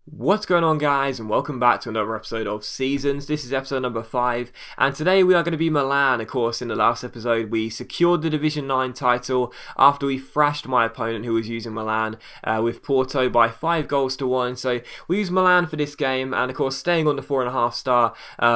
What's going on, guys, and welcome back to another episode of Seasons. This is episode number 5, and today we are going to be Milan. Of course, in the last episode we secured the Division 9 title after we thrashed my opponent who was using Milan with Porto by 5 goals to 1. So we use Milan for this game, and of course staying on the 4.5 star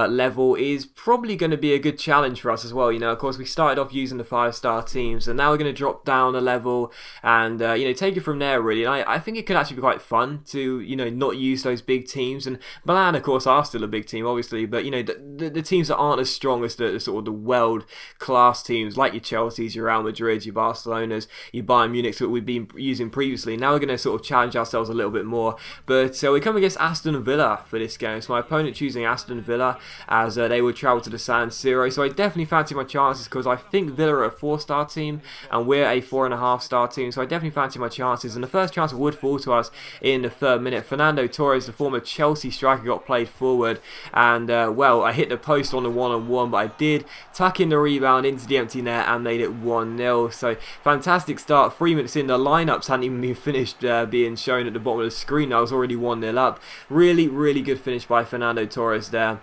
level is probably going to be a good challenge for us as well. You know, of course we started off using the 5-star teams, and now we're going to drop down a level and take it from there really. And I think it could actually be quite fun to not use those big teams, and Milan of course are still a big team obviously, but the teams that aren't as strong as the sort of the world class teams like your Chelsea's, your Real Madrid's, your Barcelona's, your Bayern Munich's that we've been using previously. Now we're going to sort of challenge ourselves a little bit more, but we come against Aston Villa for this game. So my opponent choosing Aston Villa as they would travel to the San Siro, so I definitely fancy my chances because I think Villa are a 4-star team and we're a 4.5-star team, so I definitely fancy my chances. And the first chance would fall to us in the 3rd minute. Fernando Torres, the former Chelsea striker, got played forward, and well, I hit the post on the 1-on-1, but I did tuck in the rebound into the empty net and made it 1-0. So fantastic start. 3 minutes in, the lineups hadn't even been finished being shown at the bottom of the screen. I was already 1-0 up. Really good finish by Fernando Torres there.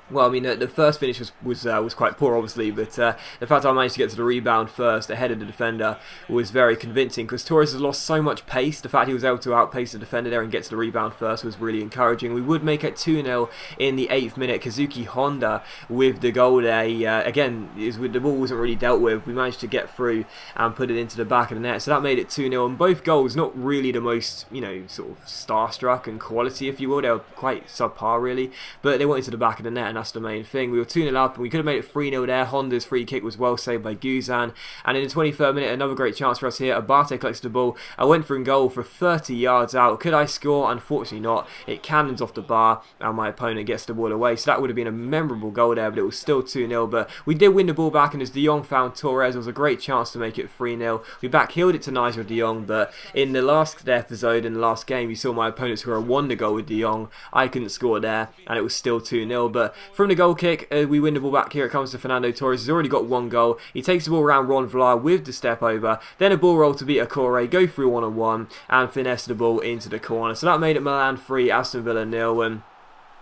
Well, I mean, the first finish was quite poor, obviously, but the fact I managed to get to the rebound first ahead of the defender was very convincing because Torres has lost so much pace. The fact he was able to outpace the defender there and get to the rebound first was really encouraging. We would make it 2-0 in the 8th minute. Kazuki Honda with the goal there. Again, the ball wasn't really dealt with. We managed to get through and put it into the back of the net, so that made it 2-0. And both goals, not really the most, sort of starstruck and quality, if you will. They were quite subpar, really, but they went into the back of the net, and that's the main thing. We were 2-0 up and we could have made it 3-0 there. Honda's free kick was well saved by Guzan, and in the 23rd minute another great chance for us here. Abate collects the ball. I went for a goal for 30 yards out. Could I score? Unfortunately not. It cannons off the bar and my opponent gets the ball away, so that would have been a memorable goal there, but it was still 2-0. But we did win the ball back, and as De Jong found Torres, it was a great chance to make it 3-0. We backheeled it to Nigel De Jong, but in the last episode, in the last game, you saw my opponent score a wonder goal with De Jong. I couldn't score there and it was still 2-0. But from the goal kick, we win the ball back. Here it comes to Fernando Torres. He's already got 1 goal. He takes the ball around Ron Vlaar with the step over, then a ball roll to beat Akore, go through 1-on-1 and finesse the ball into the corner. So that made it Milan 3, Aston Villa 0. And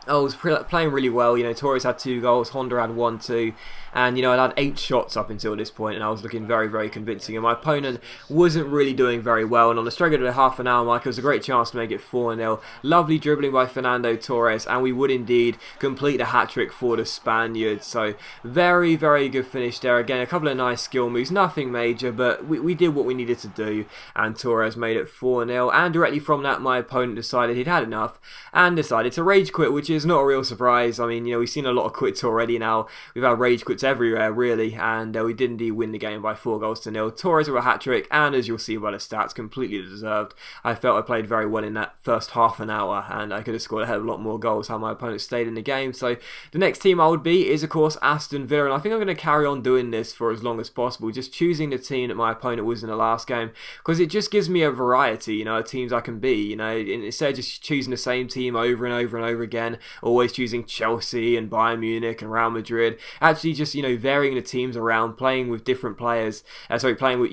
I was playing really well. Torres had 2 goals, Honda had 1 too, and I'd had 8 shots up until this point, and I was looking very convincing, and my opponent wasn't really doing very well. And on the stroke of the half an hour mark, it was a great chance to make it 4-0. Lovely dribbling by Fernando Torres, and we would indeed complete the hat-trick for the Spaniards. So very good finish there. Again, a couple of nice skill moves, nothing major, but we did what we needed to do, and Torres made it 4-0. And directly from that, my opponent decided he'd had enough and decided to rage quit, which is not a real surprise. I mean, we've seen a lot of quits already now. We've had rage quits everywhere, really, and we did indeed win the game by 4 goals to 0. Torres with a hat-trick, and as you'll see by the stats, completely deserved. I felt I played very well in that first half an hour, and I could have scored a hell of a lot more goals had my opponent stayed in the game. So the next team I would be is, of course, Aston Villa, and I think I'm going to carry on doing this for as long as possible, just choosing the team that my opponent was in the last game, because it just gives me a variety, of teams I can be, instead of just choosing the same team over and over again, always choosing Chelsea and Bayern Munich and Real Madrid. Actually just, varying the teams around, playing with different players. Playing with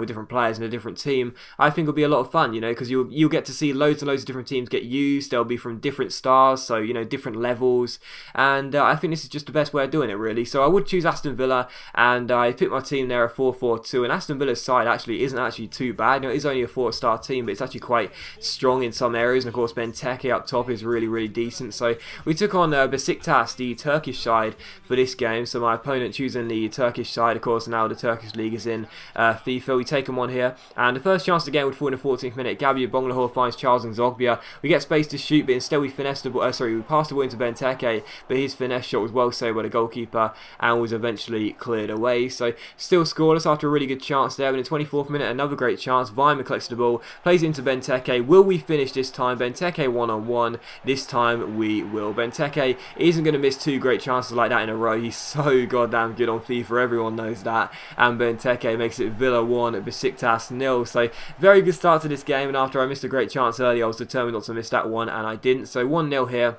different players in a different team, I think will be a lot of fun, because you'll get to see loads and loads of different teams get used. They'll be from different stars, so, different levels. And I think this is just the best way of doing it, really. So I would choose Aston Villa, and I picked my team there, a 4-4-2. And Aston Villa's side actually isn't actually too bad. It is only a 4-star team, but it's actually quite strong in some areas. And of course, Benteke up top is really decent. So we took on Besiktas, the Turkish side, for this game. So my opponent choosing the Turkish side. Of course, now the Turkish league is in FIFA. We take them on here, and the first chance of the game would fall in the 14th minute. Gabby Bonglahor finds Charles and Zogbia. We get space to shoot, but instead we finessed the ball. We passed the ball into Benteke, but his finesse shot was well saved by the goalkeeper and was eventually cleared away. So still scoreless after a really good chance there. In the 24th minute, another great chance. Weimann collects the ball, plays into Benteke. Will we finish this time? Benteke 1-on-1. This time we will. Benteke isn't going to miss 2 great chances like that in a row. He's so goddamn good on FIFA, everyone knows that. And Benteke makes it Villa 1, Besiktas 0. So very good start to this game, and after I missed a great chance earlier, I was determined not to miss that one, and I didn't. So 1-0 here.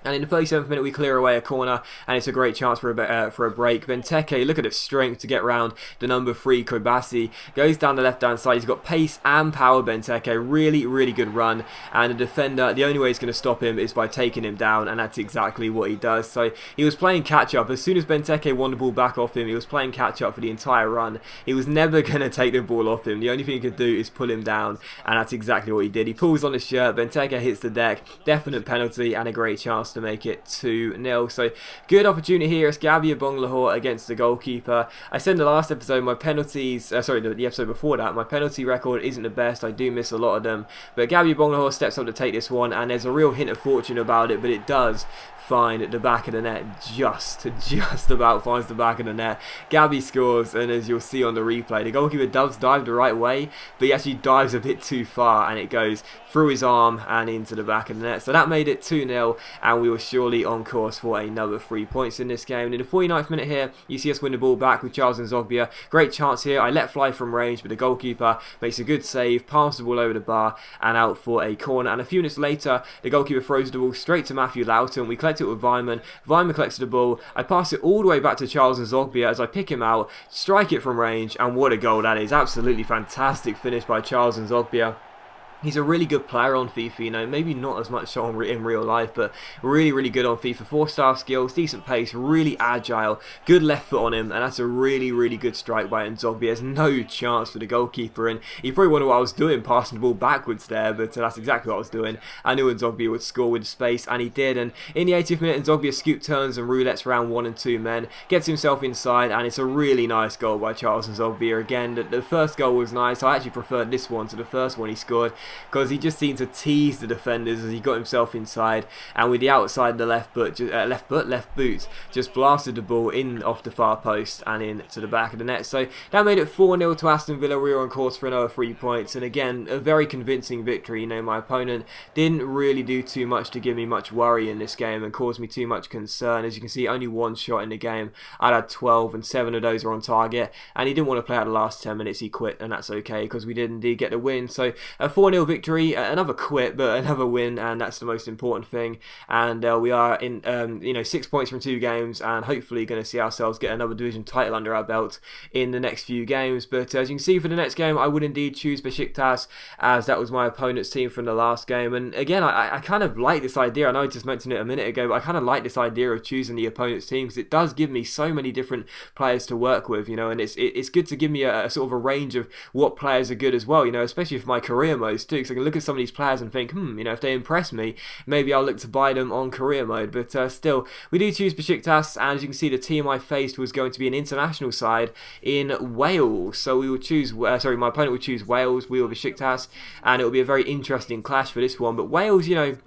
And in the 37th minute, we clear away a corner, and it's a great chance for a break. Benteke, look at his strength to get round the number 3, Kobasi. Goes down the left-hand side. He's got pace and power, Benteke. Really, really good run. And the defender, the only way he's going to stop him is by taking him down, and that's exactly what he does. So he was playing catch-up. As soon as Benteke won the ball back off him, he was playing catch-up for the entire run. He was never going to take the ball off him. The only thing he could do is pull him down, and that's exactly what he did. He pulls on his shirt. Benteke hits the deck. Definite penalty, and a great chance to make it 2-0. So good opportunity here. It's Gabby Bonglahor against the goalkeeper. I said in the last episode my penalties, sorry, the episode before that, my penalty record isn't the best. I do miss a lot of them, but Gabby Bonglahor steps up to take this one, and there's a real hint of fortune about it, but it does find the back of the net. Just about finds the back of the net. Gabby scores, and as you'll see on the replay, the goalkeeper does dive the right way, but he actually dives a bit too far, and it goes through his arm and into the back of the net. So that made it 2-0, and we were surely on course for another 3 points in this game. In the 49th minute here, you see us win the ball back with Charles Nzogbia. Great chance here. I let fly from range, but the goalkeeper makes a good save, passes the ball over the bar and out for a corner. And a few minutes later, the goalkeeper throws the ball straight to Matthew Loughton. We collect it with Weimann. Weimann collects the ball. I pass it all the way back to Charles Nzogbia as I pick him out, strike it from range, and what a goal that is. Absolutely fantastic finish by Charles Nzogbia. He's a really good player on FIFA, you know, maybe not as much so in real life, but really, really good on FIFA. 4-star skills, decent pace, really agile, good left foot on him, and that's a really, really good strike by Nzogbia. There's no chance for the goalkeeper, and you probably wonder what I was doing, passing the ball backwards there, but that's exactly what I was doing. I knew Nzogbia would score with space, and he did, and in the 80th minute, Nzogbia scoop turns and roulettes around 1 and 2 men, gets himself inside, and it's a really nice goal by Charles Nzogbia. Again, the first goal was nice. I actually preferred this one to the first one he scored, because he just seemed to tease the defenders as he got himself inside, and with the outside of the left boot, just blasted the ball in off the far post and in to the back of the net. So that made it 4-0 to Aston Villa. We were on course for another 3 points, and again, a very convincing victory. You know, my opponent didn't really do too much to give me much worry in this game and cause me too much concern. As you can see, only 1 shot in the game. I'd had 12, and 7 of those were on target, and he didn't want to play out the last 10 minutes. He quit, and that's okay, because we did indeed get the win. So a 4-0 victory. Another quit, but another win, and that's the most important thing. And we are in, 6 points from 2 games, and hopefully going to see ourselves get another division title under our belt in the next few games. But as you can see, for the next game, I would indeed choose Besiktas, as that was my opponent's team from the last game. And again, I kind of like this idea. I know I just mentioned it a minute ago, but I kind of like this idea of choosing the opponent's team, because it does give me so many different players to work with, you know, and it's good to give me a sort of a range of what players are good as well, you know, especially for my career modes too, because I can look at some of these players and think, you know, if they impress me, maybe I'll look to buy them on career mode. But still, we do choose Besiktas, and as you can see, the team I faced was going to be an international side in Wales. So we will choose, my opponent would choose Wales, we will Besiktas, and it will be a very interesting clash for this one. But Wales, you know,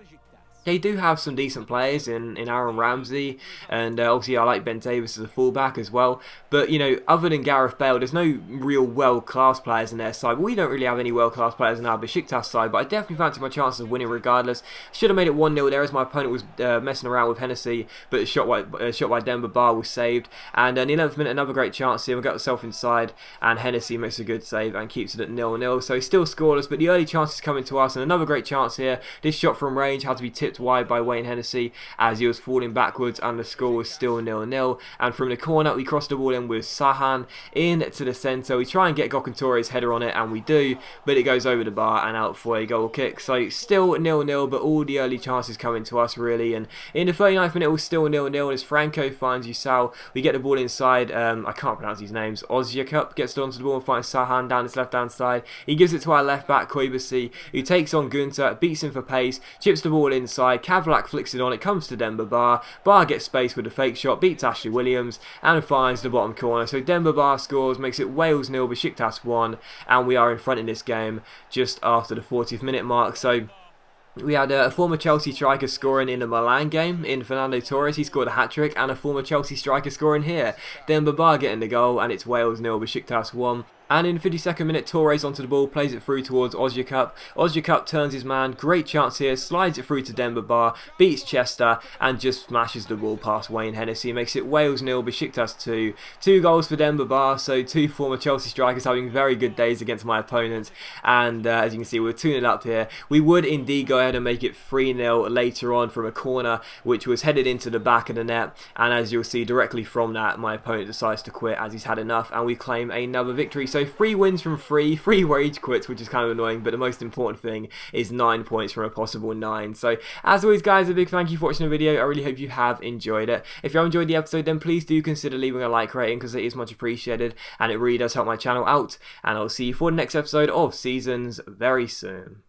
they do have some decent players in Aaron Ramsey, and obviously I like Ben Davies as a fullback as well. But, you know, other than Gareth Bale, there's no real world-class players in their side. We don't really have any world-class players in our Besiktas side, but I definitely fancy my chances of winning regardless. Should have made it 1-0 there, as my opponent was messing around with Hennessy, but a shot by Demba Ba was saved. And in the 11th minute, another great chance here. We got ourselves inside, and Hennessy makes a good save and keeps it at 0-0. So he's still scoreless, but the early chances coming to us, and another great chance here. This shot from range had to be tipped wide by Wayne Hennessy as he was falling backwards, and the score was still 0-0. And from the corner, we cross the ball in with Sahan into the centre. We try and get Gokantore's header on it, and we do, but it goes over the bar and out for a goal kick. So still 0-0, but all the early chances coming to us really. And in the 39th minute, it was still 0-0, and as Franco finds Usal, we get the ball inside. I can't pronounce these names. Ozyakup gets onto the ball and finds Sahan down his left-hand side. He gives it to our left back, Koibasi, who takes on Gunter, beats him for pace, chips the ball inside. Kavlak flicks it on, it comes to Demba Ba. Ba gets space with a fake shot, beats Ashley Williams, and finds the bottom corner. So Demba Ba scores, makes it Wales 0, Besiktas 1, and we are in front in this game just after the 40th minute mark. So we had a former Chelsea striker scoring in the Milan game in Fernando Torres. He scored a hat-trick, and a former Chelsea striker scoring here. Demba Ba getting the goal, and it's Wales 0, Besiktas 1. And in the 52nd minute, Torres onto the ball, plays it through towards Ozyakup. Ozyakup turns his man, great chance here, slides it through to Demba Ba, beats Chester, and just smashes the ball past Wayne Hennessy. Makes it Wales 0, Besiktas 2. 2 goals for Demba Ba, so 2 former Chelsea strikers having very good days against my opponents. And as you can see, we're 2-0 up here. We would indeed go ahead and make it 3-0 later on from a corner, which was headed into the back of the net. And as you'll see, directly from that, my opponent decides to quit as he's had enough, and we claim another victory. So 3 wins from 3 rage quits, which is kind of annoying, but the most important thing is 9 points from a possible 9. So as always, guys, a big thank you for watching the video. I really hope you have enjoyed it. If you have enjoyed the episode, then please do consider leaving a like rating, because it is much appreciated and it really does help my channel out. And I'll see you for the next episode of Seasons very soon.